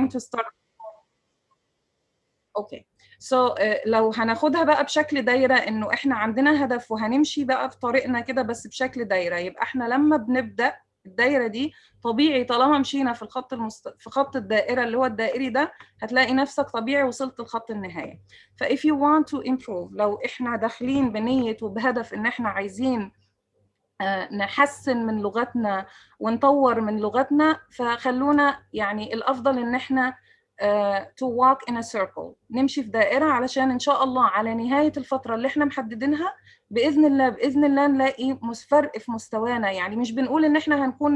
going to start. اوكي سو لو هناخدها بقى بشكل دايره، انه احنا عندنا هدف وهنمشي بقى في طريقنا كده بس بشكل دايره، يبقى احنا لما بنبدا الدايره دي طبيعي طالما مشينا في الخط في خط الدائره اللي هو الدائري ده، هتلاقي نفسك طبيعي وصلت لخط النهايه. if you want to improve، لو احنا داخلين بنيه وبهدف ان احنا عايزين نحسن من لغتنا ونطور من لغتنا، فخلونا يعني الافضل ان احنا to walk in a circle، نمشي في دائرة علشان إن شاء الله على نهاية الفترة اللي احنا محددينها بإذن الله نلاقي فرق في مستوانا. يعني مش بنقول إن احنا هنكون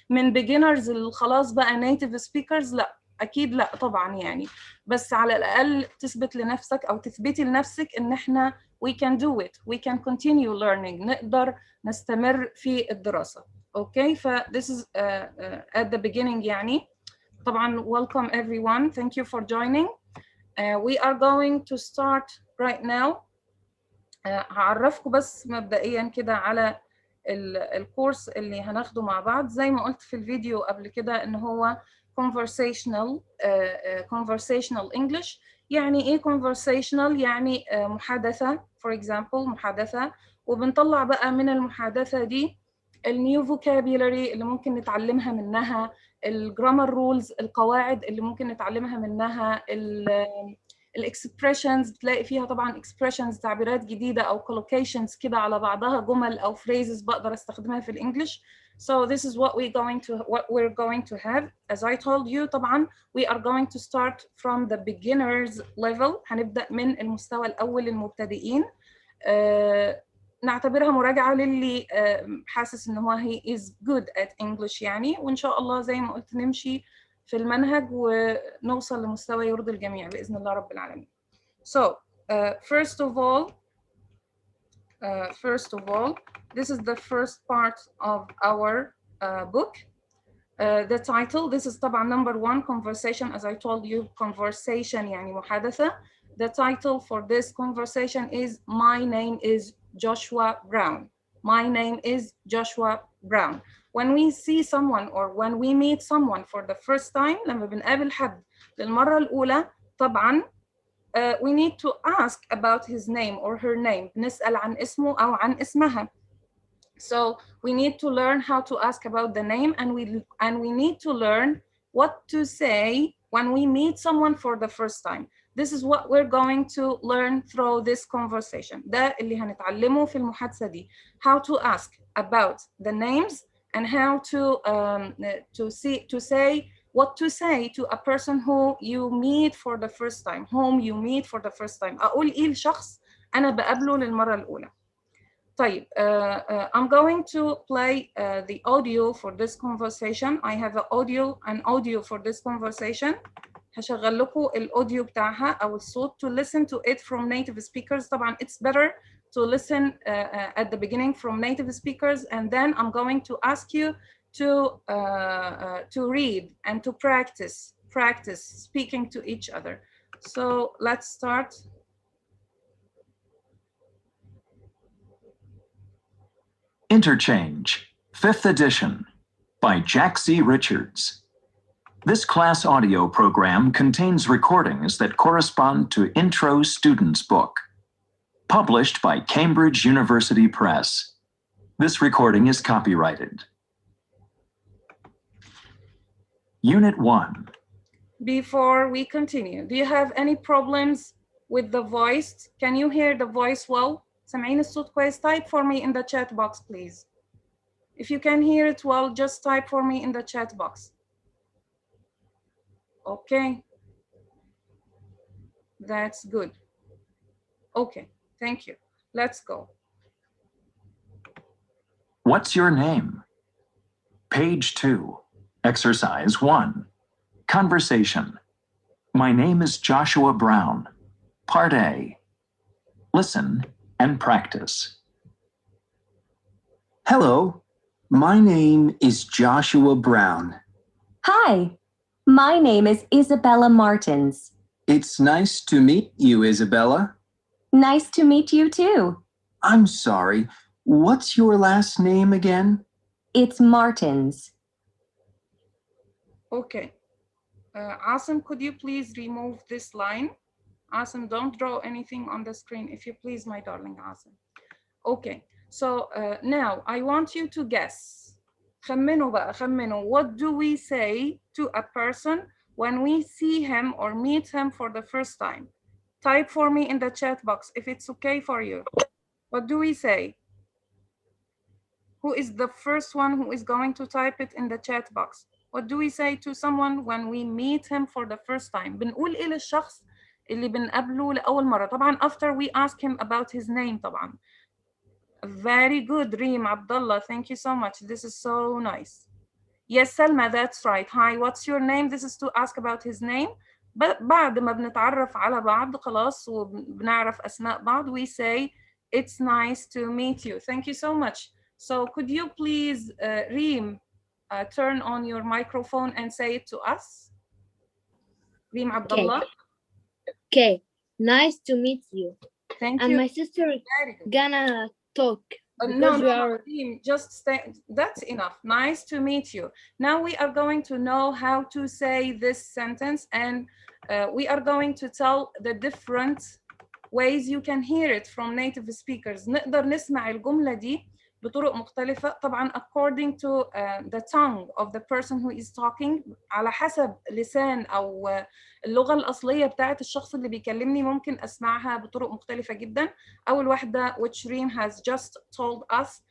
من beginners خلاص بقى native speakers، لا أكيد لا طبعا يعني، بس على الأقل تثبت لنفسك أو تثبتي لنفسك إن احنا we can do it, we can continue learning، نقدر نستمر في الدراسة. أوكي this is at the beginning يعني. طبعا welcome everyone, thank you for joining. We are going to start right now. هعرفكم بس مبدئيا كده على الكورس اللي هناخده مع بعض. زي ما قلت في الفيديو قبل كده ان هو conversational English. يعني ايه conversational؟ يعني محادثة، for example محادثة، وبنطلع بقى من المحادثة دي النيو فوكابيولاري اللي ممكن نتعلمها منها، الجرامر رولز القواعد اللي ممكن نتعلمها منها، الاكسبريشنز بتلاقي فيها طبعا اكسبريشنز تعبيرات جديده او collocations كده على بعضها، جمل او phrases بقدر استخدمها في الانجليش. So this is what we're going to have. As I told you طبعا we are going to start from the beginners level، هنبدا من المستوى الاول للمبتدئين. نعتبرها مراجعة للي حاسس إن هو he is good at English يعني، وإن شاء الله زي ما قلت نمشي في المنهج ونوصل لمستوى يرضي الجميع بإذن الله رب العالمين. So first of all, this is the first part of our book. The title, this is طبعا number 1 conversation. As I told you, conversation يعني محادثة. The title for this conversation is My name is Joshua Brown. My name is Joshua Brown. When we see someone or when we meet someone for the first time، لما بنقابل حد للمرة الأولى طبعا we need to ask about his name or her name. بنسأل عن اسمه أو عن اسمها. So we need to learn how to ask about the name, and we need to learn what to say when we meet someone for the first time. This is what we're going to learn through this conversation. ده اللي هنتعلمه في المحادثة دي. How to ask about the names and how to say what to say to a person who you meet for the first time, whom you meet for the first time. أقول إيه لشخص أنا بقابله للمرة الأولى. طيب I'm going to play the audio for this conversation. I have an audio for this conversation. هشغل لكم الأوديو بتاعها أو الصوت to listen to it from native speakers. طبعا it's better to listen at the beginning from native speakers, and then I'm going to ask you to read and to practice speaking to each other. So let's start. Interchange, 5th edition, by Jack C. Richards. This class audio program contains recordings that correspond to Intro Student's Book, published by Cambridge University Press. This recording is copyrighted. Unit 1. Before we continue, do you have any problems with the voice? Can you hear the voice well? سامعين الصوت كويس؟ Type for me in the chat box, please. If you can hear it well, just type for me in the chat box. Okay. That's good. Okay, thank you. Let's go. What's your name? Page 2, Exercise 1, Conversation. My name is Joshua Brown. Part A. Listen and practice. Hello, my name is Joshua Brown. Hi, my name is Isabella Martins. It's nice to meet you, Isabella. Nice to meet you too. I'm sorry, what's your last name again? It's Martins. Okay. Asim, could you please remove this line? Asim, don't draw anything on the screen, if you please, my darling Asim. Okay, so now I want you to guess. خمنوا بقى خمنوا. What do we say to a person when we see him or meet him for the first time? Type for me in the chat box if it's okay for you. What do we say? Who is the first one who is going to type it in the chat box? What do we say to someone when we meet him for the first time? بنقول إيه للشخص اللي بنقابله لأول مرة؟ طبعا after we ask him about his name طبعا. Very good, Reem Abdullah. Thank you so much. This is so nice. Yes, Selma, that's right. Hi, what's your name? This is to ask about his name. But بعد ما بنتعرف على بعض خلاص وبنعرف أسماء بعض, we say, it's nice to meet you. Thank you so much. So could you please, Reem, turn on your microphone and say it to us? Reem Abdullah. Okay, nice to meet you. Thank And you. my sister is gonna talk. No, Reem, just stay. That's enough. Nice to meet you. Now we are going to know how to say this sentence, and we are going to tell the different ways you can hear it from native speakers. نقدر نسمع الجملة دي بطرق مختلفة طبعا according to the tongue of the person who is talking. على حسب لسان أو اللغة الأصلية بتاعت الشخص اللي بيكلمني ممكن أسمعها بطرق مختلفة جدا. أول واحدة which Reem has just told us,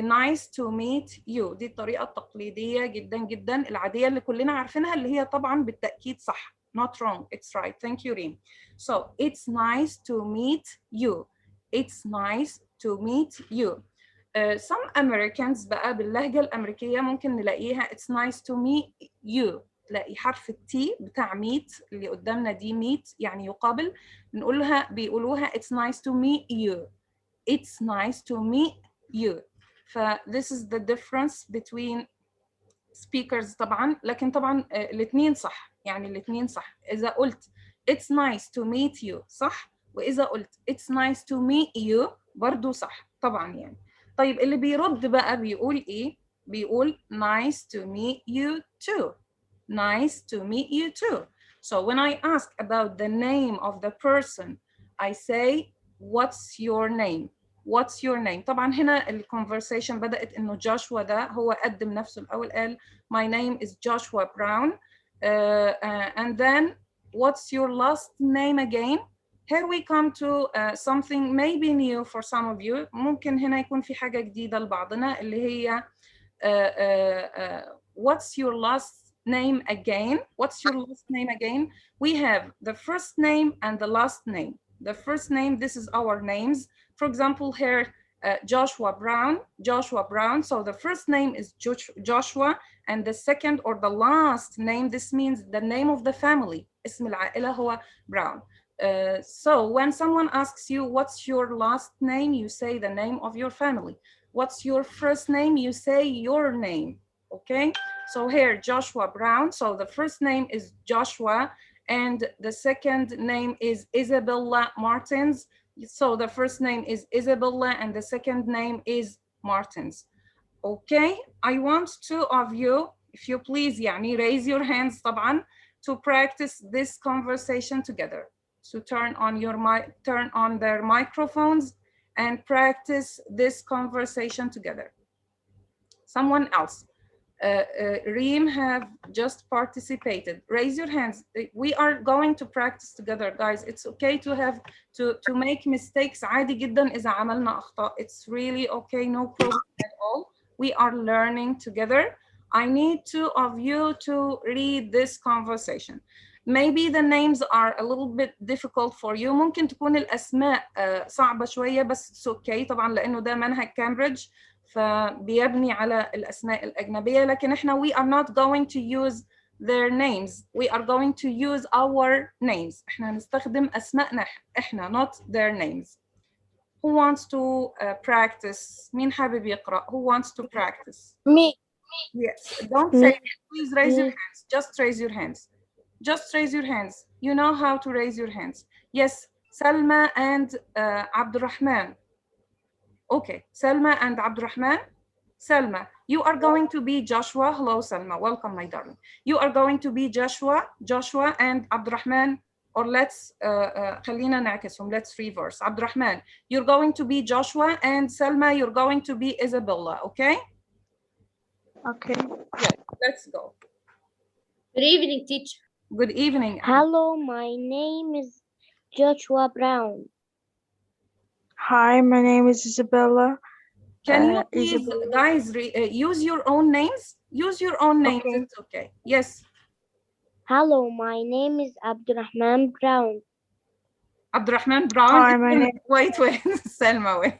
nice to meet you. دي الطريقة التقليدية جدا جدا العادية اللي كلنا عارفينها اللي هي طبعا بالتأكيد صح. Not wrong, it's right. Thank you, Reem. So it's nice to meet you. It's nice to meet you. Some Americans بقى باللهجة الأمريكية ممكن نلاقيها it's nice to meet you. تلاقي حرف التي بتاع meet اللي قدامنا دي meet يعني يقابل بيقولوها it's nice to meet you. It's nice to meet you. this is the difference between speakers طبعا. لكن طبعا الاثنين صح. يعني الاثنين صح. إذا قلت it's nice to meet you صح. وإذا قلت it's nice to meet you برضو صح طبعا يعني. طيب اللي بيرد بقى بيقول إيه؟ بيقول nice to meet you too. Nice to meet you too. So when I ask about the name of the person, I say, what's your name? What's your name? طبعا هنا الconversation بدأت إنه جاشوا ده هو قدم نفسه الأول قال my name is Joshua Brown. And then what's your last name again? Here we come to something maybe new for some of you. ممكن هنا يكون في حاجة جديدة لبعضنا اللي هي what's your last name again? What's your last name again? We have the first name and the last name. The first name, this is our names. For example, here, Joshua Brown. So the first name is Joshua, and the second or the last name, this means the name of the family. اسم العائلة هو Brown. So when someone asks you, what's your last name? You say the name of your family. What's your first name? You say your name, okay? So here, Joshua Brown. So the first name is Joshua, and the second name is Isabella Martins. So the first name is Isabella, and the second name is Martins. Okay, I want two of you, if you please, يعني raise your hands طبعا, to practice this conversation together. So turn on their microphones and practice this conversation together. Someone else. Reem have just participated. Raise your hands. We are going to practice together, guys. It's okay to have to make mistakes. عادي جدا إذا عملنا أخطاء. It's really okay, no problem at all. We are learning together. I need two of you to read this conversation. Maybe the names are a little bit difficult for you. ممكن تكون الأسماء صعبة شوية بس it's okay طبعا لأنه ده منهج كامبريدج فبيبني على الأسماء الأجنبية لكن إحنا we are not going to use their names. We are going to use our names. إحنا هنستخدم أسماءنا إحنا not their names. Who wants to practice? مين حابب يقرأ? Who wants to practice? Me. Yes. Don't say it. Please raise your hands. Just raise your hands. Just raise your hands. You know how to raise your hands. Yes, Salma and Abdurrahman. Okay, Salma and Abdurrahman. Salma, You are going to be Joshua. Hello, Salma. Welcome, my darling. You are going to be Joshua and Abdurrahman, or let's خلينا نعكسهم. Let's reverse. Abdurrahman, you're going to be Joshua, and Salma, you're going to be Isabella. Okay? Okay. Yeah, let's go. Good evening, teacher. Good evening. Hello, my name is Joshua Brown. Hi, my name is Isabella. Can you please, Isabella. guys, use your own names? Use your own names. Okay. It's okay. Yes. Hello, my name is Abdurrahman Brown. Abdurrahman Brown. Hi, my name. Wait. Selma, wait.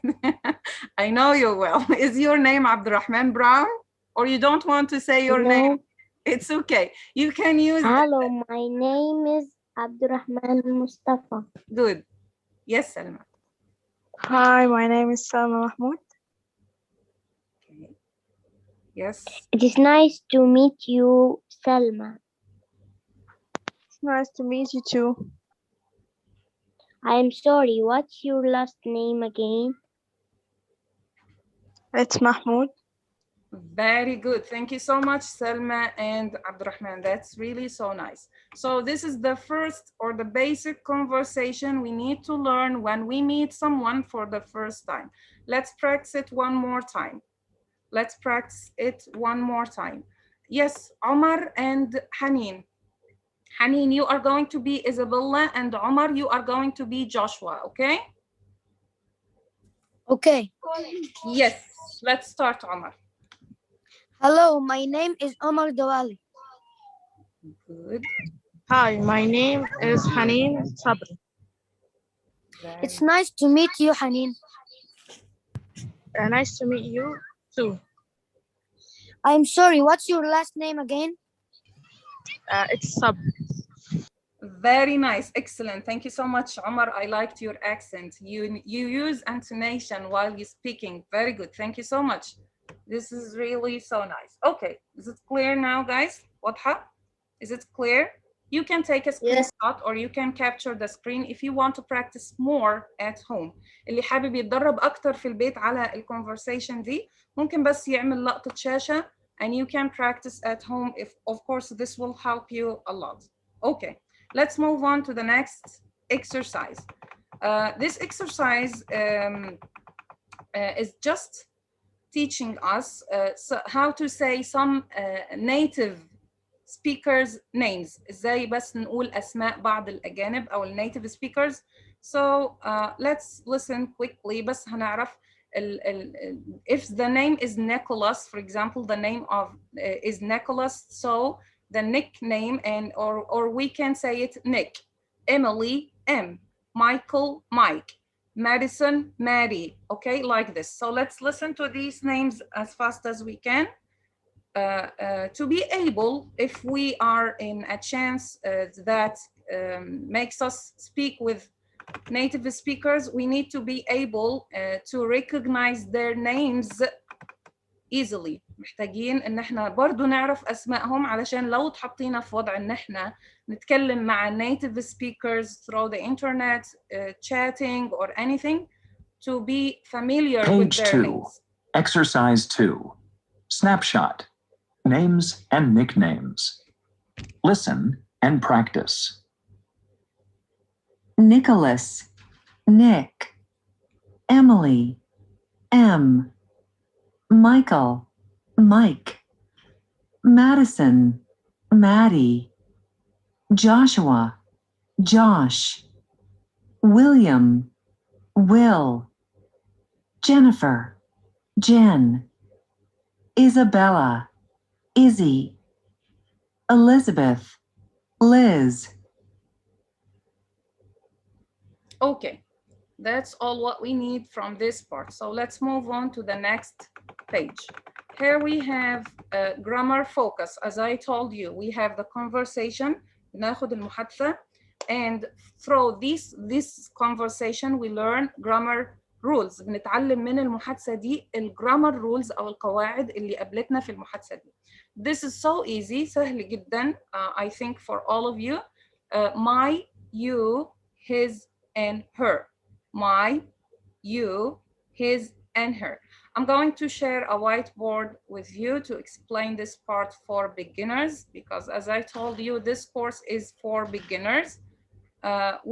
I know you well. Is your name Abdurrahman Brown? Or you don't want to say your name? It's okay. You can use. Hello, my name is Abdurrahman Mustafa. Good. Yes, Selma. Hi, my name is Salma Mahmoud. Okay. Yes. It is nice to meet you, Selma. It's nice to meet you too. I am sorry, what's your last name again? It's Mahmoud. Very good. Thank you so much, Selma and Abdurrahman. That's really so nice. So this is the first or the basic conversation we need to learn when we meet someone for the first time. Let's practice it one more time. Let's practice it one more time. Yes, Omar and Haneen. Haneen, you are going to be Isabella, and Omar, you are going to be Joshua, okay? Okay. Yes, let's start, Omar. Hello, my name is Omar Dawali. Good. Hi, my name is Haneen Sabri. It's nice to meet you, Haneen. Nice to meet you too. I'm sorry, what's your last name again? It's Sabri. Very nice. Excellent. Thank you so much, Omar. I liked your accent. You use intonation while you're speaking. Very good. Thank you so much. This is really so nice. Okay. Is it clear now, guys? واضحة? Is it clear? You can take a screenshot or you can capture the screen if you want to practice more at home. اللي حابب يتدرب أكتر في البيت على الconversation دي ممكن بس يعمل لقطة شاشة and you can practice at home if of course this will help you a lot. Okay. Let's move on to the next exercise. This exercise is just teaching us how to say some native speakers names. ازاي بس نقول أسماء بعض الأجانب أو native speakers. So let's listen quickly. بس هنعرف if the name is Nicholas, for example, the name of is Nicholas, so the nickname or we can say it Nick, Emily, M, Michael, Mike, Madison, Maddie, okay, like this. So let's listen to these names as fast as we can to be able, if we are in a chance that makes us speak with native speakers, we need to be able to recognize their names easily. محتاجين ان احنا برضو نعرف اسمائهم علشان لو اتحطينا في وضع ان احنا نتكلم مع native speakers through the internet, chatting or anything, to be familiar with Page their 2, names. Exercise 2, Snapshot, Names and Nicknames. Listen and practice. Nicholas, Nick, Emily, M, Michael, Mike, Madison, Maddie, Joshua, Josh, William, Will, Jennifer, Jen, Isabella, Izzy, Elizabeth, Liz. Okay, that's all what we need from this part. So let's move on to the next page. Here we have grammar focus. As I told you, we have the conversation, ناخد المحادثة, and through this conversation we learn grammar rules. بنتعلم من المحادثة دي الجرامر rules أو القواعد اللي قابلتنا في المحادثة دي. This is so easy, سهل جدا, I think for all of you. My, you, his, and her. My, you, his, and her. I'm going to share a whiteboard with you to explain this part for beginners, because as I told you, this course is for beginners.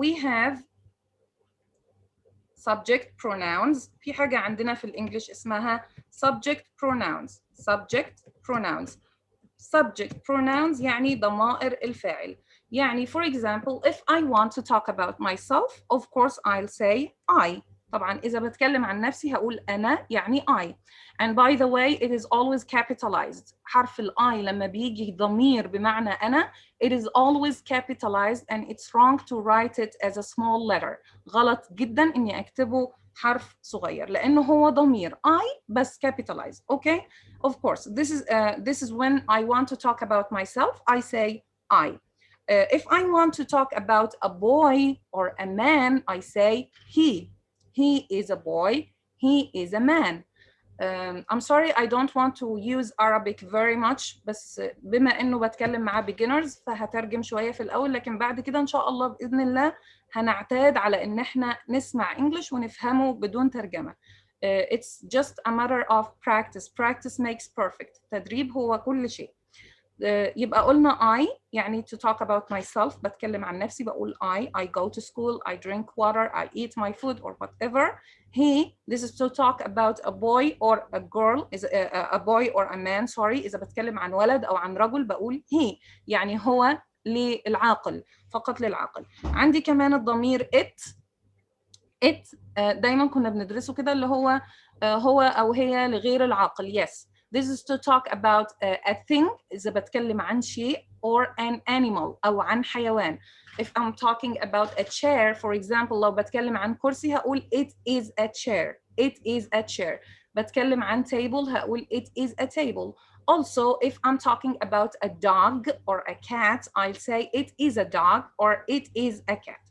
We have subject pronouns. في حاجة عندنا في الإنجليش اسمها subject pronouns. subject pronouns. subject pronouns يعني ضمائر الفاعل. يعني for example, if I want to talk about myself, of course I'll say I. طبعا إذا بتكلم عن نفسي هقول أنا يعني I. And by the way, it is always capitalized. حرف ال I لما بيجي ضمير بمعنى أنا, it is always capitalized and it's wrong to write it as a small letter. غلط جدا إني أكتبه حرف صغير لأنه هو ضمير I بس capitalized. Okay? Of course, this is when I want to talk about myself, I say I. If I want to talk about a boy or a man, I say he. He is a boy, he is a man. I'm sorry, I don't want to use Arabic very much, بس بما إنه بتكلم مع beginners فهترجم شوية في الأول، لكن بعد كده إن شاء الله بإذن الله هنعتاد على إن إحنا نسمع English ونفهمه بدون ترجمة. It's just a matter of practice. Practice makes perfect. تدريب هو كل شيء. يبقى قلنا I يعني to talk about myself. بتكلم عن نفسي بقول I go to school, I drink water, I eat my food or whatever. He, this is to talk about a boy or a girl, is a boy or a man, sorry. إذا بتكلم عن ولد أو عن رجل بقول he. يعني هو للعاقل، فقط للعاقل. عندي كمان الضمير it دايما كنا بندرسه كده اللي هو هو أو هي لغير العاقل. Yes. This is to talk about a thing إذا بتكلم عن شيء or an animal أو عن حيوان. If I'm talking about a chair, for example, لو بتكلم عن كرسي هقول it is a chair. It is a chair. بتكلم عن table هقول it is a table. Also, if I'm talking about a dog or a cat, I'll say it is a dog or it is a cat.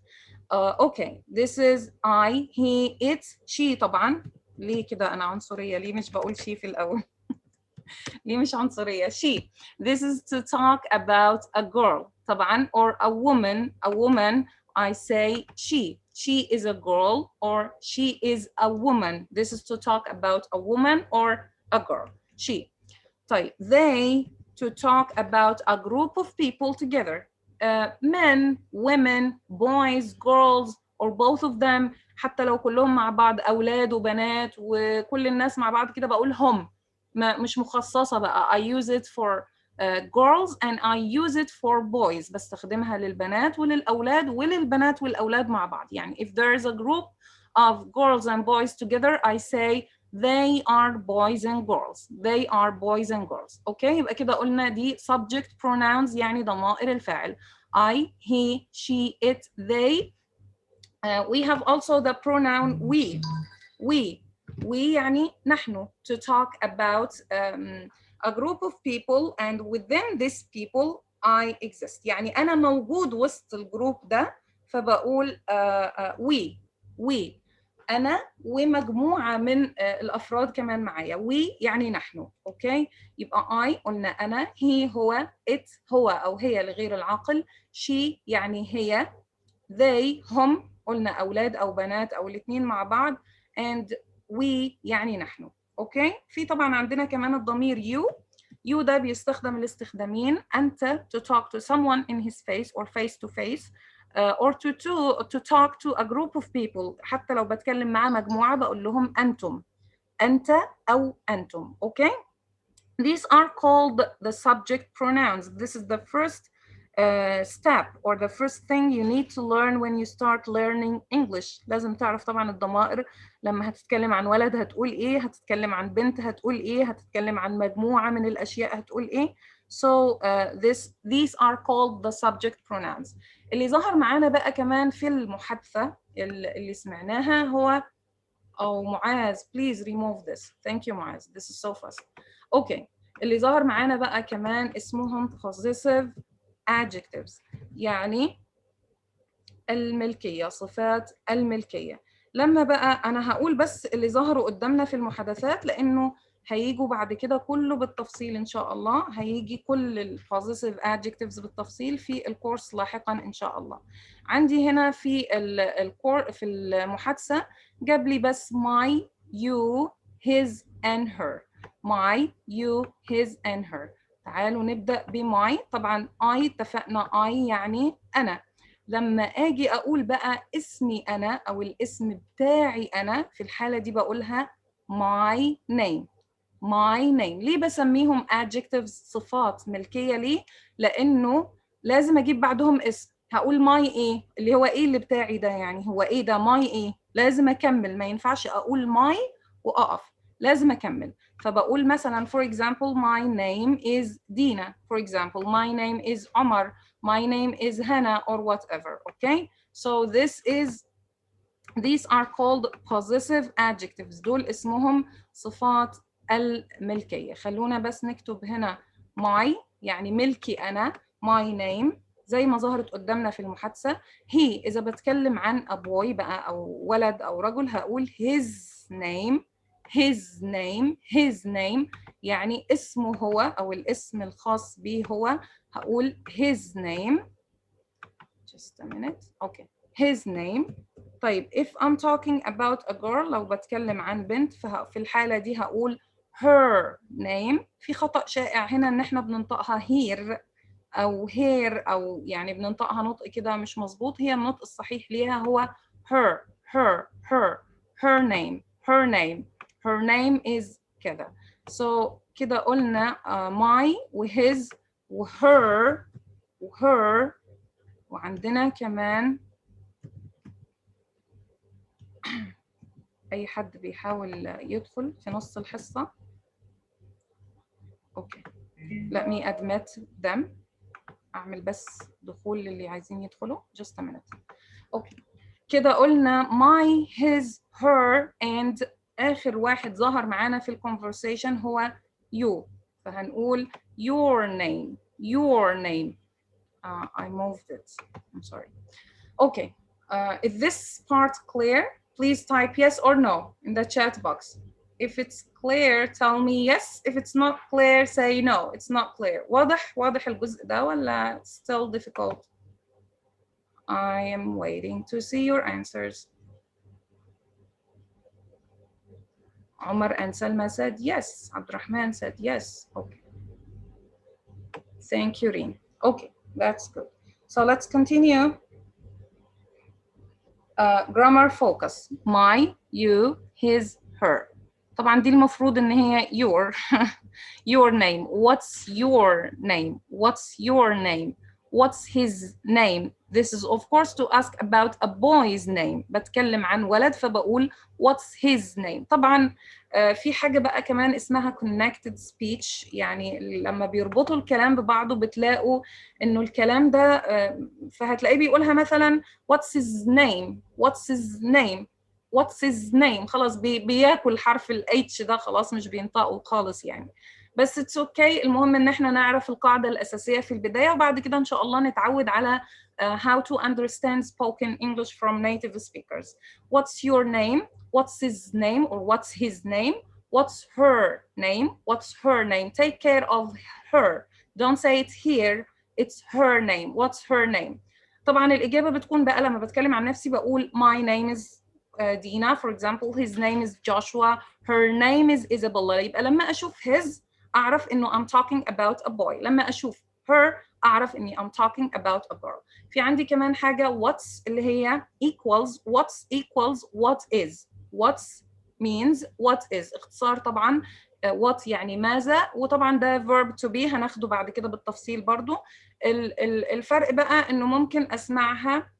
Okay, this is I, he, it, she. طبعا ليه كده أنا عنصرية؟ ليه مش بقول she في الأول؟ ليه مش عنصرية؟ she. This is to talk about a girl طبعا, or a woman. I say she. She is a girl or she is a woman. This is to talk about a woman or a girl. She. طيب, they, to talk about a group of people together. Men, women, boys, girls, or both of them. حتى لو كلهم مع بعض أولاد وبنات وكل الناس مع بعض كده بقول هم. مش مخصصة بقى. I use it for girls and I use it for boys. بستخدمها للبنات وللأولاد وللبنات والأولاد مع بعض. يعني if there is a group of girls and boys together, I say they are boys and girls. They are boys and girls. Okay, يبقى كده قلنا دي subject pronouns يعني ضمائر الفاعل. I, he, she, it, they. We have also the pronoun we. We يعني نحن, to talk about a group of people and within this people I exist. يعني أنا موجود وسط الجروب ده فبقول we. أنا ومجموعة من الأفراد كمان معايا. we يعني نحن. أوكي, يبقى I قلنا أنا, he هو, it هو أو هي لغير العاقل, she يعني هي, they هم قلنا أولاد أو بنات أو الاثنين مع بعض, and we يعني نحن. أوكي, في طبعا عندنا كمان الضمير you ده بيستخدم الاستخدامين. أنت to talk to someone in his face or face to face, or to talk to a group of people. حتى لو بتكلم مع مجموعة بقول لهم أنتم, أنت أو أنتم. أوكي, these are called the subject pronouns. This is the first step or the first thing you need to learn when you start learning English. لازم تعرف طبعا الضمائر. لما هتتكلم عن ولد هتقول ايه, هتتكلم عن بنت هتقول ايه, هتتكلم عن مجموعة من الأشياء هتقول ايه. So these are called the subject pronouns. اللي ظهر معانا بقى كمان في المحادثة اللي سمعناها هو معاذ, please remove this. Thank you معاذ, this is so fast. Okay, اللي ظهر معانا بقى كمان اسمهم possessive adjectives, يعني الملكية, صفات الملكية. لما بقى أنا هقول بس اللي ظهروا قدامنا في المحادثات لأنه هيجوا بعد كده كله بالتفصيل إن شاء الله. هيجي كل ال possessive adjectives بالتفصيل في الكورس لاحقا إن شاء الله. عندي هنا في في المحادثة جاب لي بس my, you, his and her. my, you, his and her. تعالوا نبدأ بماي. طبعا I اتفقنا I يعني أنا. لما أجي أقول بقى اسمي أنا أو الاسم بتاعي أنا، في الحالة دي بقولها my name. my name. ليه بسميهم adjectives صفات ملكية؟ ليه؟ لأنه لازم أجيب بعدهم اسم. هقول my إيه اللي هو إيه اللي بتاعي ده، يعني هو إيه ده my إيه، لازم أكمل، ما ينفعش أقول my وأقف، لازم أكمل. فبقول مثلا for example my name is Dina, for example my name is Omar, my name is Hannah or whatever. Okay, so these are called possessive adjectives. دول اسمهم صفات الملكية. خلونا بس نكتب هنا my يعني ملكي أنا، my name زي ما ظهرت قدامنا في المحادثة. he إذا بتكلم عن a boy بقى أو ولد أو رجل هقول his name. his name his name يعني اسمه هو أو الاسم الخاص به هو، هقول his name. just a minute. okay, his name. طيب if I'm talking about a girl، لو بتكلم عن بنت ففي الحالة دي هقول her name. في خطأ شائع هنا ان احنا بننطقها here او here او يعني بننطقها نطق كده مش مظبوط. هي النطق الصحيح ليها هو her name her name is كده. so كده قلنا my وhis وher وعندنا كمان أي حد بيحاول يدخل في نص الحصة. أوكي. Let me admit them. أعمل بس دخول للي عايزين يدخلوا. Just a minute. أوكي. كده قلنا my, his, her and آخر واحد ظهر معانا في الconversation هو you. فهنقول your name. I moved it. I'm sorry. Okay. Is this part clear? Please type yes or no in the chat box. If it's clear, tell me yes. If it's not clear, say no, it's not clear. واضح الجزء ده ولا still difficult? I am waiting to see your answers. Omar and Salma said yes. Abdurrahman said yes. Okay. Thank you, Reen. Okay, that's good. So let's continue. Grammar focus. My, you, his, her. طبعا دي المفروض ان هي your name. What's your name? What's your name? What's his name? This is of course to ask about a boy's name. بتكلم عن ولد فبقول what's his name. طبعا في حاجة بقى كمان اسمها connected speech، يعني لما بيربطوا الكلام ببعضه بتلاقوا انه الكلام ده فهتلاقيه بيقولها مثلا what's his name what's his name what's his name. خلاص بياكل حرف ال H ده، خلاص مش بينطقه خالص يعني. بس it's okay. المهم ان احنا نعرف القاعدة الأساسية في البداية وبعد كده ان شاء الله نتعود على how to understand spoken English from native speakers. What's your name? What's his name or what's his name? What's her name? What's her name? Take care of her. Don't say it here. It's her name. What's her name? طبعا الإجابة بتكون بقى لما بتكلم عن نفسي بقول my name is Dina, for example. His name is Joshua. Her name is Isabella. يبقى لما أشوف his أعرف إنه I'm talking about a boy. لما أشوف her أعرف إني I'm talking about a girl. في عندي كمان حاجة what's اللي هي equals. What's equals what is. What's means what is. اختصار طبعا what يعني ماذا، وطبعا ده verb to be هناخده بعد كده بالتفصيل برضو. الفرق بقى إنه ممكن أسمعها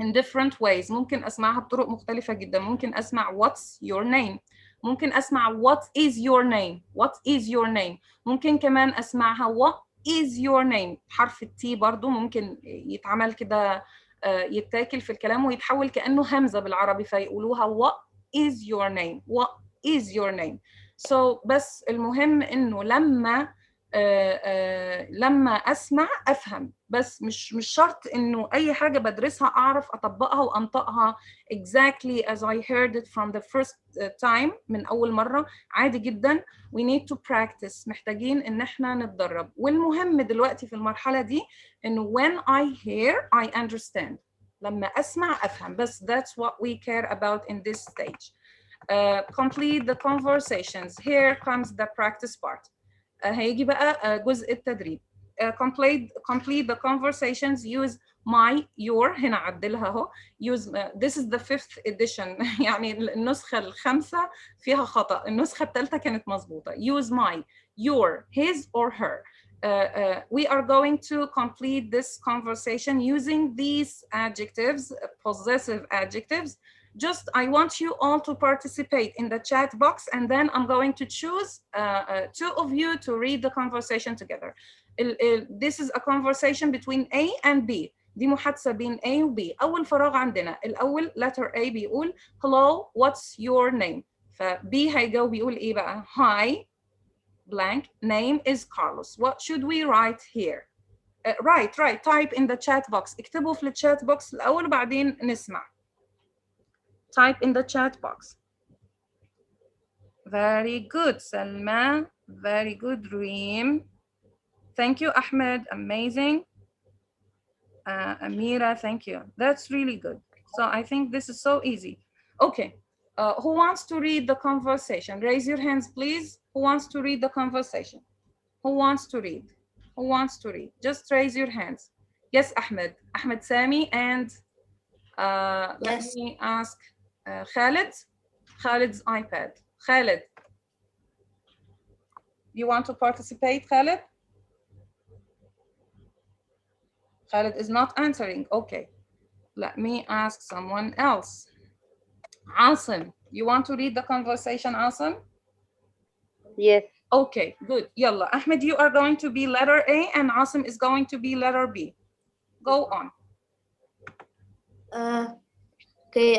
in different ways. ممكن أسمعها بطرق مختلفة جدا. ممكن أسمع what's your name. ممكن أسمع what is your name. What is your name. ممكن كمان أسمعها what is your name. حرف التي برضو ممكن يتعمل كده يتاكل في الكلام ويتحول كأنه همزة بالعربي فيقولوها what is your name. What is your name. So بس المهم إنه لما أسمع أفهم، بس مش شرط إنه أي حاجة بدرسها أعرف أطبقها وأنطقها exactly as I heard it from the first time من أول مرة. عادي جدا. we need to practice. محتاجين إن إحنا نتدرب. والمهم دلوقتي في المرحلة دي إنه when I hear I understand. لما أسمع أفهم. بس that's what we care about in this stage. complete the conversations. Here comes the practice part. هيجي بقى جزء التدريب. Complete the conversations. Use my, your. هنا عدلها اهو. Use this is the 5th edition. يعني النسخة الخامسة فيها خطأ. النسخة الثالثة كانت مظبوطة. Use my, your, his or her. We are going to complete this conversation using these adjectives, possessive adjectives. Just, I want you all to participate in the chat box, and then I'm going to choose 2 of you to read the conversation together. This is a conversation between A and B. دي محادثة بين A و B. أول فراغ عندنا. الأول letter A بيقول hello, what's your name? ف B هيجاوب بيقول إيه بقى؟ Hi, blank, name is Carlos. What should we write here? Right, type in the chat box. اكتبوا في الchat box الأول وبعدين نسمع. Type in the chat box. Very good, Salma. Very good, Reem. Thank you, Ahmed. Amazing. Amira, thank you. That's really good. So I think this is so easy. Okay. Who wants to read the conversation? Raise your hands, please. Who wants to read the conversation? Who wants to read? Who wants to read? Just raise your hands. Yes, Ahmed. Ahmed Sami, and let me ask Khalid. Khalid's iPad. Khalid. You want to participate, Khalid? Khalid is not answering. Okay. Let me ask someone else. Asim, you want to read the conversation, Asim? Yes. Okay, good. Yalla. Ahmed, you are going to be letter A and Asim is going to be letter B. Go on. Okay,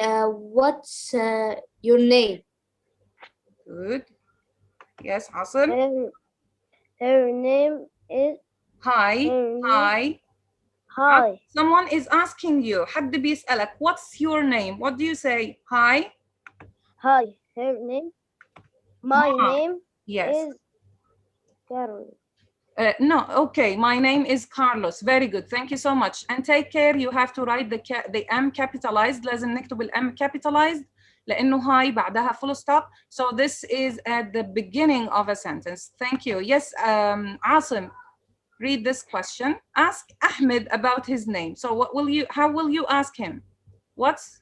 what's your name? Good. Yes, Asim. Her name is. Hi. Hi. Someone is asking you. حد بيسألك. What's your name? What do you say? Hi. Hi. Her name. My name. Yes. Is Carol. No, okay. My name is Carlos. Very good. Thank you so much. And take care. You have to write the M capitalized. لازم نكتب ال M capitalized لأنه hi بعدها full stop. So this is at the beginning of a sentence. Thank you. Yes, Asim, read this question. Ask Ahmed about his name. So how will you ask him? What's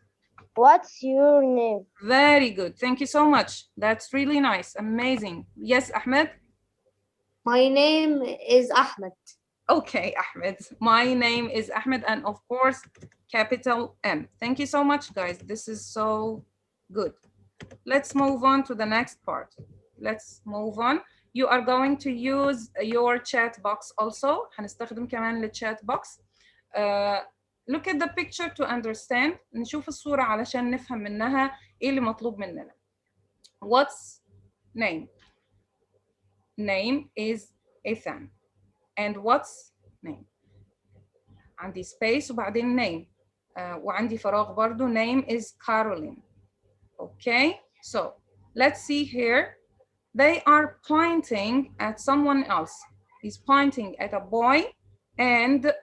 your name? Very good. Thank you so much. That's really nice. Amazing. Yes, Ahmed. My name is Ahmed. Okay, Ahmed. My name is Ahmed, and of course, capital M. Thank you so much, guys. This is so good. Let's move on to the next part. Let's move on. You are going to use your chat box also. هنستخدم كمان الchat box. Look at the picture to understand. نشوف الصورة علشان نفهم منها إيه اللي مطلوب مننا. What's name? Name is Ethan. And what's name? عندي space وبعدين name. وعندي فراغ برضو. Name is Caroline. Okay, so let's see here. They are pointing at someone else. He's pointing at a boy and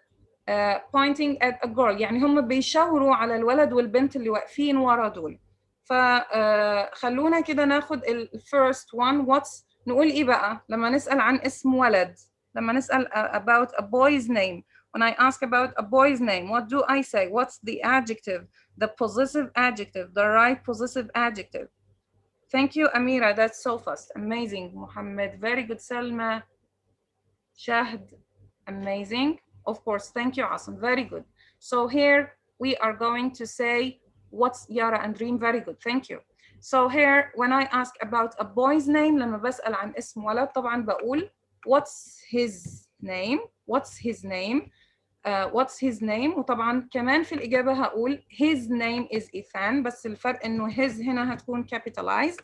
pointing at a girl. يعني هم بيشاوروا على الولد والبنت اللي واقفين ورا دول. فخلونا كده ناخد ال first one. What's نقول إيه بقى لما نسأل عن اسم ولد؟ لما نسأل about a boy's name. When I ask about a boy's name, what do I say? What's the adjective? The possessive adjective, the right possessive adjective. Thank you, Amira. That's so fast. Amazing, Muhammad. Very good, Salma. Shahd. Amazing. Of course. Thank you, Asim. Very good. So here we are going to say what's Yara and Reem. Very good. Thank you. So here, when I ask about a boy's name, لما بسأل عن اسم ولد طبعا بقول what's his name? What's his name? What's his name? وطبعا كمان في الإجابة هقول his name is Ethan. بس الفرق إنه his هنا هتكون capitalized.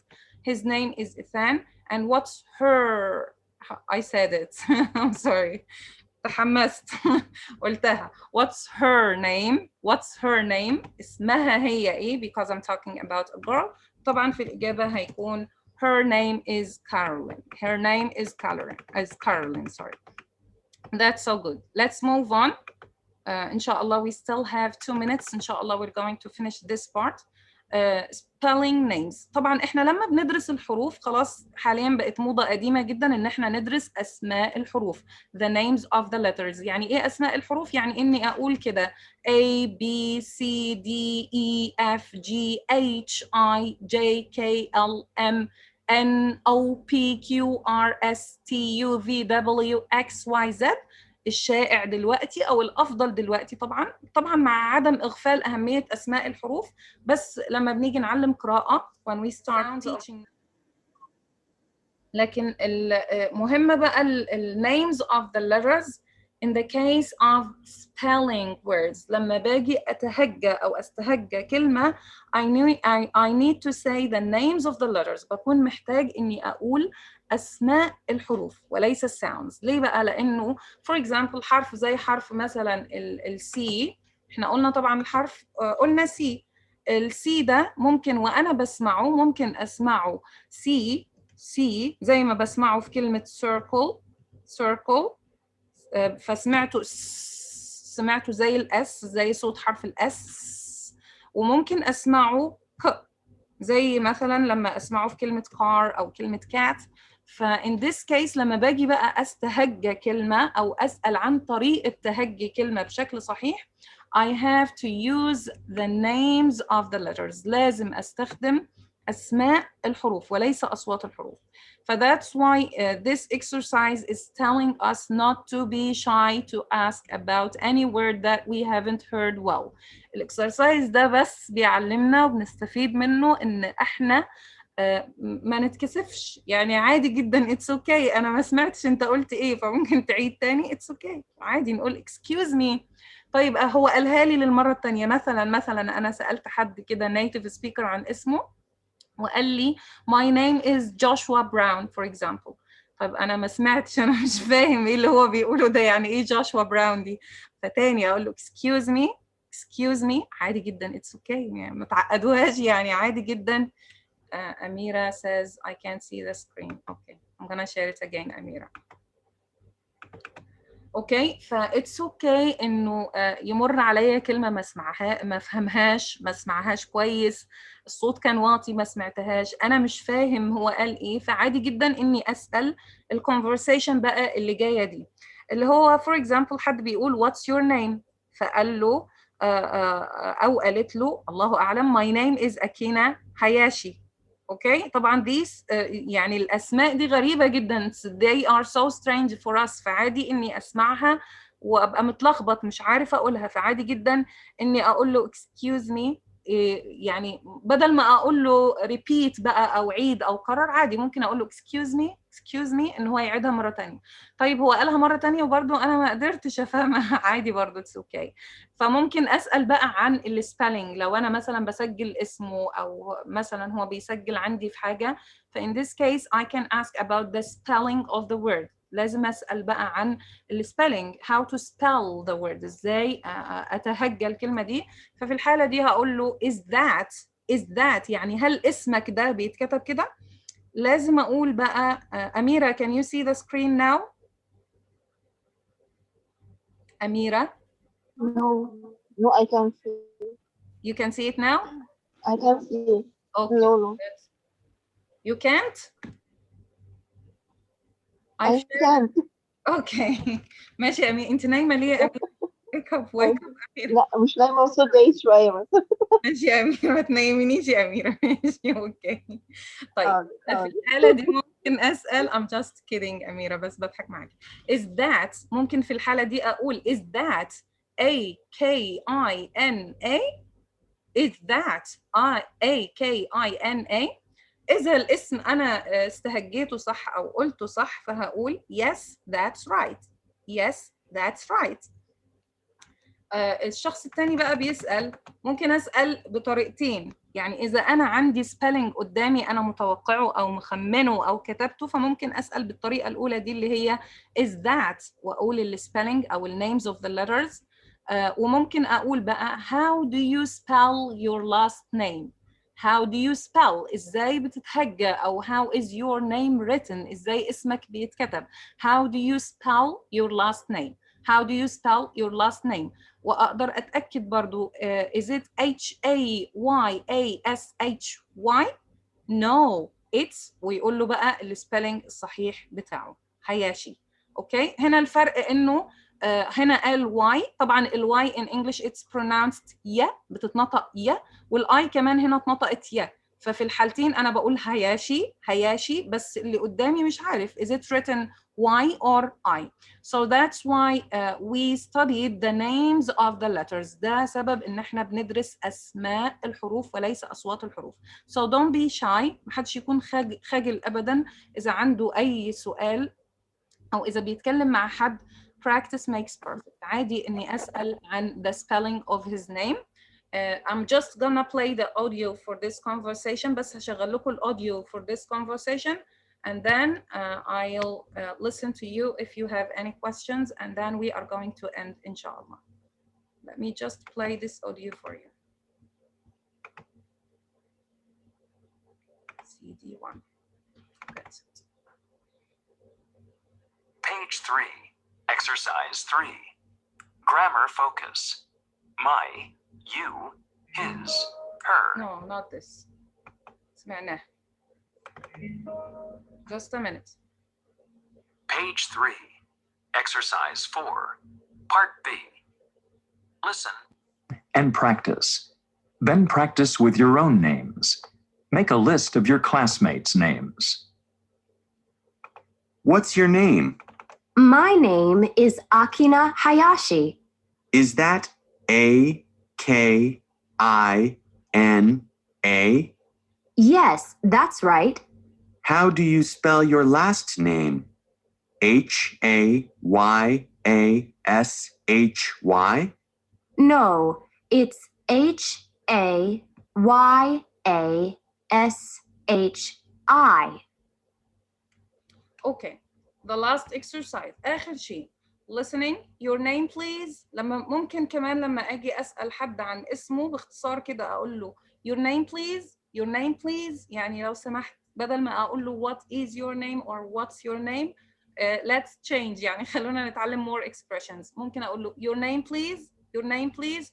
His name is Ethan. And what's her? I said it. I'm sorry. تحمست. قلتها. What's her name? What's her name? اسمها هي إيه? Because I'm talking about a girl. طبعا في الإجابة هيكون her name is Caroline. Her name is Caroline. Sorry. That's so good. Let's move on. Inshallah, we still have 2 minutes. Inshallah, we're going to finish this part. spelling names. طبعا احنا لما بندرس الحروف خلاص حاليا بقت موضة قديمة جدا ان احنا ندرس اسماء الحروف the names of the letters. يعني ايه اسماء الحروف؟ يعني اني اقول كده A B C D E F G H I J K L M N O P Q R S T U V W X Y Z. الشائع دلوقتي او الافضل دلوقتي طبعا مع عدم اغفال اهميه اسماء الحروف، بس لما بنيجي نعلم قراءه when we start teaching. لكن المهم بقى ال names of the letters in the case of spelling words. لما باجي اتهجى او استهجى كلمه I need to say the names of the letters. بكون محتاج اني اقول اسماء الحروف وليس الساوندز. ليه بقى؟ لانه for example حرف زي حرف مثلا السي، احنا قلنا طبعا الحرف قلنا سي. السي ده ممكن وانا بسمعه ممكن اسمعه سي زي ما بسمعه في كلمة circle فسمعته زي الاس، زي صوت حرف الاس. وممكن اسمعه ك زي مثلا لما اسمعه في كلمة car او كلمة cat. فin this case لما باجي بقى استهجى كلمة او اسأل عن طريقة تهجي كلمة بشكل صحيح I have to use the names of the letters. لازم استخدم أسماء الحروف وليس أصوات الحروف. That's why this exercise is telling us not to be shy to ask about any word that we haven't heard well. الإكسرسايز ده بس بيعلمنا وبنستفيد منه إن إحنا ما نتكسفش. يعني عادي جدا it's okay أنا ما سمعتش أنت قلت إيه فممكن تعيد تاني it's okay عادي نقول excuse me. طيب هو قالها لي للمرة التانية. مثلا أنا سألت حد كده native speaker عن اسمه وقال لي my name is Joshua Brown for example. طيب أنا ما سمعتش، أنا مش فاهم إيه اللي هو بيقوله ده، يعني إيه Joshua Brown دي؟ فتاني أقول له excuse me عادي جدا it's okay يعني ما تعقدوهاش يعني عادي جدا. Amira says I can't see the screen. Okay I'm gonna share it again Amira. اوكي فاتس اوكي انه يمر عليا كلمه ما اسمعهاش كويس، الصوت كان واطي ما سمعتهاش، انا مش فاهم هو قال ايه. فعادي جدا اني اسال الكونفرسيشن بقى اللي جايه دي اللي هو فور اكزامبل حد بيقول واتس يور نيم فقال له او قالت له الله اعلم my name is Akina Hayashi. اوكي طبعا these يعني الاسماء دي غريبه جدا they are so strange for us. فعادي اني اسمعها وابقى متلخبط مش عارفه اقولها. فعادي جدا اني اقول له excuse me يعني بدل ما اقول له repeat بقى او عيد او كرر عادي ممكن اقول له excuse me ان هو يعيدها مره ثانيه. طيب هو قالها مره ثانيه وبرده انا ما قدرتش افهمها عادي برده it's okay. فممكن اسال بقى عن السبيلنج لو انا مثلا بسجل اسمه او مثلا هو بيسجل عندي في حاجه. فin this case I can ask about the spelling of the word. لازم اسال بقى عن السبيلنج how to spell the word ازاي اتهجى الكلمه دي. ففي الحاله دي هقول له is that يعني هل اسمك ده بيتكتب كده. لازم اقول بقى أميرة can you see the screen now. أميرة No, I can't see. you can see it now. I can't see. Okay. No. You can't. I can't. Okay ماشي يا أميرة. أنت نايمة ليه يا أميرة؟ wake up أميرة. لا مش نايمة صوتي شوية بس. ماشي يا أميرة ما تنيمنيش يا أميرة. ماشي أوكي. طيب في الحالة دي ممكن أسأل I'm just kidding أميرة بس بضحك معاكي. Is that ممكن في الحالة دي أقول is that A-K-I-N-A. Is that A-K-I-N-A. إذا الاسم أنا استهجيته صح أو قلته صح فهقول yes that's right. yes that's right. الشخص الثاني بقى بيسأل ممكن أسأل بطريقتين. يعني إذا أنا عندي spelling قدامي أنا متوقعه أو مخمنه أو كتبته فممكن أسأل بالطريقة الأولى دي اللي هي is that وأقول الspelling أو names of the letters. وممكن أقول بقى how do you spell your last name. how do you spell إزاي بتتهجى أو how is your name written إزاي اسمك بيتكتب. how do you spell your last name. how do you spell your last name. وأقدر أتأكد برضو is it H-A-Y-A-S-H-Y؟ No, it's ويقول له بقى السبيلنج الصحيح بتاعه هياشي. اوكي هنا الفرق انه هنا قال واي، طبعا الواي in English it's pronounced يا، بتتنطق يا، والاي كمان هنا اتنطقت يا، ففي الحالتين انا بقول هياشي هياشي، بس اللي قدامي مش عارف is it written Y or I. So that's why we studied the names of the letters. ده سبب ان احنا بندرس اسماء الحروف وليس اصوات الحروف. So don't be shy، محدش يكون خجل ابدا اذا عنده اي سؤال او اذا بيتكلم مع حد. Practice makes perfect. عادي اني اسال عن the spelling of his name. I'm just gonna play the audio for this conversation. بس هشغل لكم الاوديو for this conversation. And then I'll listen to you if you have any questions, and then we are going to end, inshallah. Let me just play this audio for you. CD1. That's it. Page 3, exercise 3. Grammar focus. My, you, his, her. No, not this. سمعناه. Just a minute. Page 3, exercise 4, part B. Listen and practice. Then practice with your own names. Make a list of your classmates' names. What's your name? My name is Akina Hayashi. Is that A-K-I-N-A? Yes, that's right. How do you spell your last name? H-A-Y-A-S-H-Y? No, it's H-A-Y-A-S-H-I. Okay, the last exercise. آخر شيء. Listening. Your name please. ممكن كمان لما أجي أسأل حد عن اسمه باختصار كده أقول له your name please. Your name please. يعني لو سمحت بدل ما أقول له what is your name or what's your name. Let's change. يعني خلونا نتعلم more expressions. ممكن أقول له your name please. Your name please.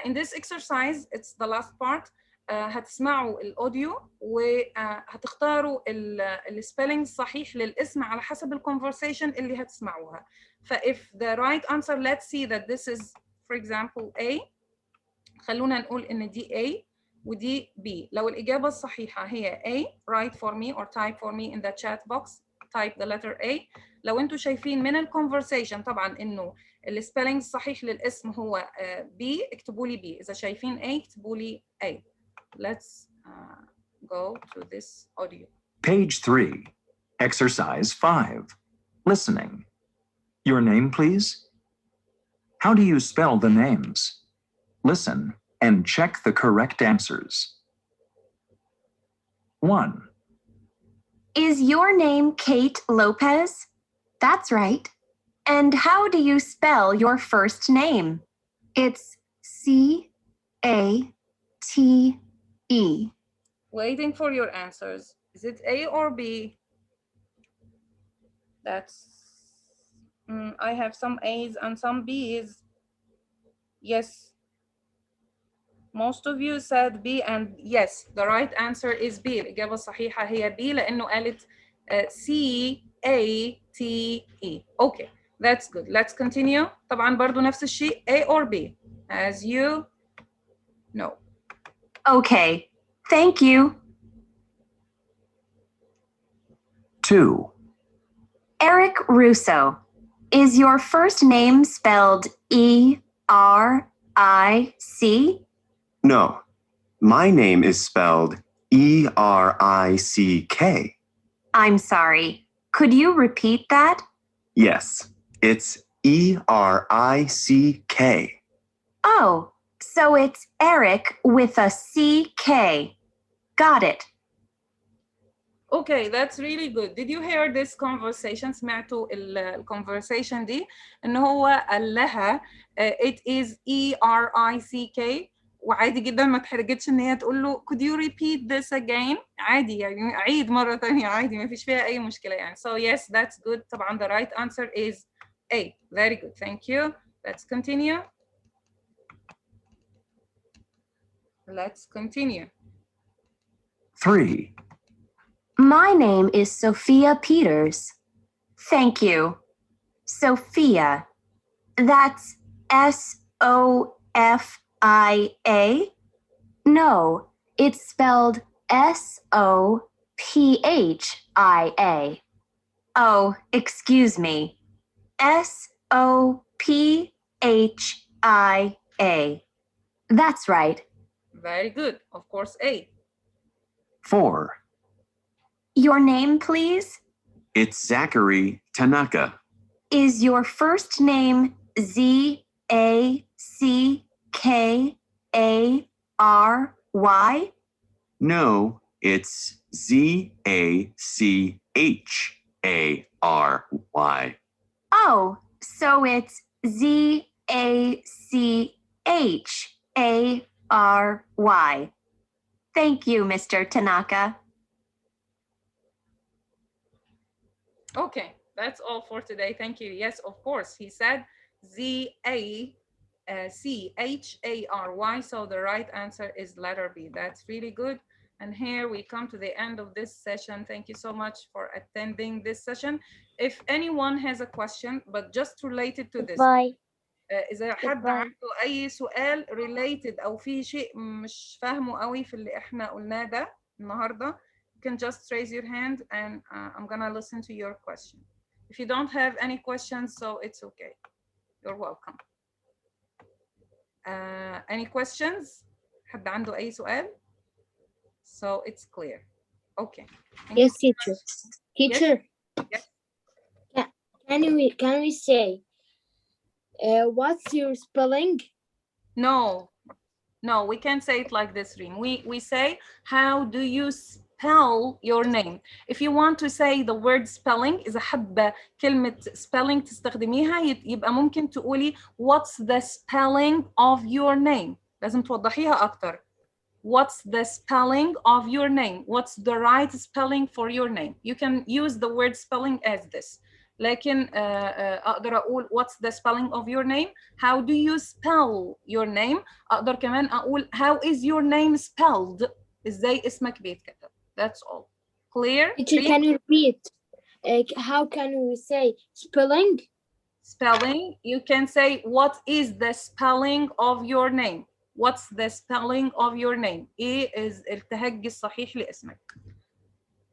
in this exercise it's the last part. هتسمعوا الاوديو وهتختاروا السبيلنج الصحيح للاسم على حسب الكونفرسيشن اللي هتسمعوها. if the right answer, let's see that this is for example A. خلونا نقول ان دي A ودي B. لو الإجابة الصحيحة هي A, write for me or type for me in the chat box. type the letter A. لو انتوا شايفين من الكونفرسيشن طبعا انه السبيلنج الصحيح للاسم هو B اكتبوا لي B. إذا شايفين A اكتبوا لي A. Let's go to this audio. Page 3, exercise 5, listening. Your name, please. How do you spell the names? Listen and check the correct answers. 1. Is your name Kate Lopez? That's right. And how do you spell your first name? It's C-A-T-E. Waiting for your answers. Is it A or B? I have some A's and some B's. Yes. Most of you said B, and yes, the right answer is B. الإجابة الصحيحة هي B لأنه قالت C-A-T-E. Okay, that's good. Let's continue. طبعا برضو نفس الشيء A or B, as you know. Okay, thank you. 2. Eric Russo. Is your first name spelled E-R-I-C? No, my name is spelled E-R-I-C-K. I'm sorry. Could you repeat that? Yes, it's E-R-I-C-K. Oh, so it's Eric with a C-K. Got it. Okay, that's really good. Did you hear this conversation? سمعتوا الconversation دي إن هو قال لها it is E-R-I-C-K وعادي جدا ما تحرجتش إن هي تقول له could you repeat this again؟ عادي يعني عيد مرة تانية عادي ما فيش فيها أي مشكلة يعني. So yes, that's good. طبعا the right answer is A. Very good. Thank you. Let's continue. Let's continue. 3. My name is Sophia Peters. Thank you. Sophia. That's S-O-F-I-A? No, it's spelled S-O-P-H-I-A. Oh, excuse me. S-O-P-H-I-A. That's right. Very good. Of course, A. 4. Your name, please? It's Zachary Tanaka. Is your first name Z-A-C-K-A-R-Y? No, it's Z-A-C-H-A-R-Y. Oh, so it's Z-A-C-H-A-R-Y. Thank you, Mr. Tanaka. Okay, that's all for today. Thank you. Yes, of course. He said Z-A-C-H-A-R-Y. So the right answer is letter B. That's really good. And here we come to the end of this session. Thank you so much for attending this session. If anyone has a question, but just related to this. Bye. إذا حد عنده أي سؤال related أو في شيء مش فاهمه قوي في اللي إحنا قلناه ده النهاردة, you can just raise your hand and I'm gonna listen to your question. If you don't have any questions, so it's okay. You're welcome. Any questions? حد عنده أي سؤال? So it's clear. Okay. Yes, teacher. Teacher. Yes. Can we say what's your spelling? No, we can't say it like this, Reem. We say, how do you spell your name? If you want to say the word spelling, إذا حابة كلمة spelling تستخدميها, يبقى ممكن تقولي what's the spelling of your name. لازم توضحيها أكتر. What's the spelling of your name? What's the right spelling for your name? You can use the word spelling as this. لكن أقدر أقول what's the spelling of your name? How do you spell your name? أقدر كمان أقول how is your name spelled? إزاي اسمك بيتكتب? That's all. Clear? Teacher, can you repeat? How can we say spelling? Spelling, you can say what is the spelling of your name? What's the spelling of your name? إيه is التهجي الصحيح لاسمك?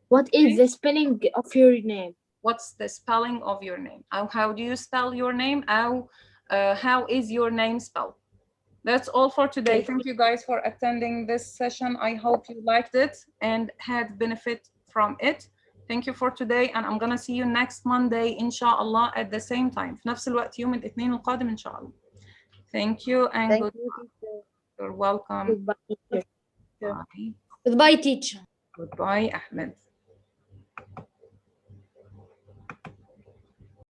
What is the spelling of your name? What's the spelling of your name? أو how do you spell your name? أو how is your name spelled? That's all for today. Thank you guys for attending this session. I hope you liked it and had benefit from it. Thank you for today, and I'm gonna see you next Monday, inshallah, at the same time. في نفس الوقت يوم الاثنين القادم إن شاء الله. Thank you and Thank goodbye. you, teacher. You're welcome. Goodbye, teacher. Bye. Goodbye, teacher. Goodbye, Ahmed.